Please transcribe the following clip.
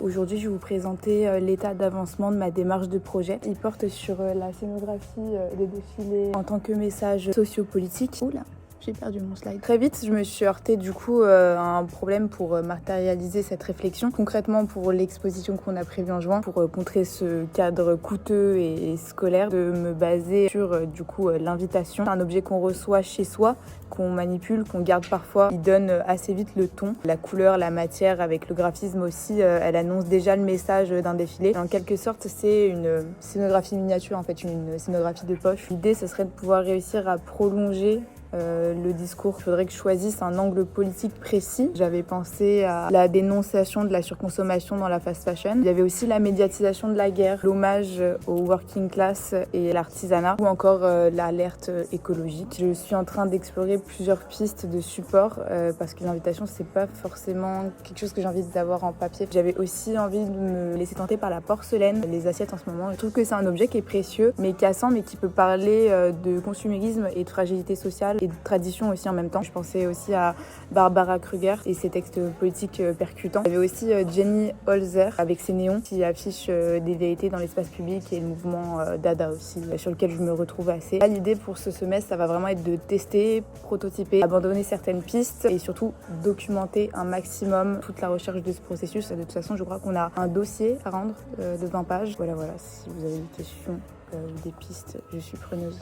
Aujourd'hui, je vais vous présenter l'état d'avancement de ma démarche de projet. Il porte sur la scénographie des défilés en tant que message sociopolitique. Oula, j'ai perdu mon slide. Très vite, je me suis heurtée du coup à un problème pour matérialiser cette réflexion. Concrètement, pour l'exposition qu'on a prévue en juin, pour contrer ce cadre coûteux et scolaire, de me baser sur du coup l'invitation. C'est un objet qu'on reçoit chez soi, qu'on manipule, qu'on garde parfois. Il donne assez vite le ton, la couleur, la matière, avec le graphisme aussi. Elle annonce déjà le message d'un défilé. En quelque sorte, c'est une scénographie miniature, en fait, une scénographie de poche. L'idée, ce serait de pouvoir réussir à prolonger le discours. Il faudrait que je choisisse un angle politique précis. J'avais pensé à la dénonciation de la surconsommation dans la fast fashion. Il y avait aussi la médiatisation de la guerre, l'hommage au working class et l'artisanat, ou encore l'alerte écologique. Je suis en train d'explorer plusieurs pistes de support parce que l'invitation, c'est pas forcément quelque chose que j'ai envie d'avoir en papier. J'avais aussi envie de me laisser tenter par la porcelaine, les assiettes en ce moment. Je trouve que c'est un objet qui est précieux, mais cassant, mais qui peut parler de consumérisme et de fragilité sociale et de tradition aussi en même temps. Je pensais aussi à Barbara Kruger et ses textes politiques percutants. Il y avait aussi Jenny Holzer avec ses néons qui affichent des vérités dans l'espace public et le mouvement Dada aussi, sur lequel je me retrouve assez. Là, l'idée pour ce semestre, ça va vraiment être de tester, prototyper, abandonner certaines pistes et surtout documenter un maximum toute la recherche de ce processus. De toute façon, je crois qu'on a un dossier à rendre de 20 pages. Voilà, si vous avez des questions ou des pistes, je suis preneuse.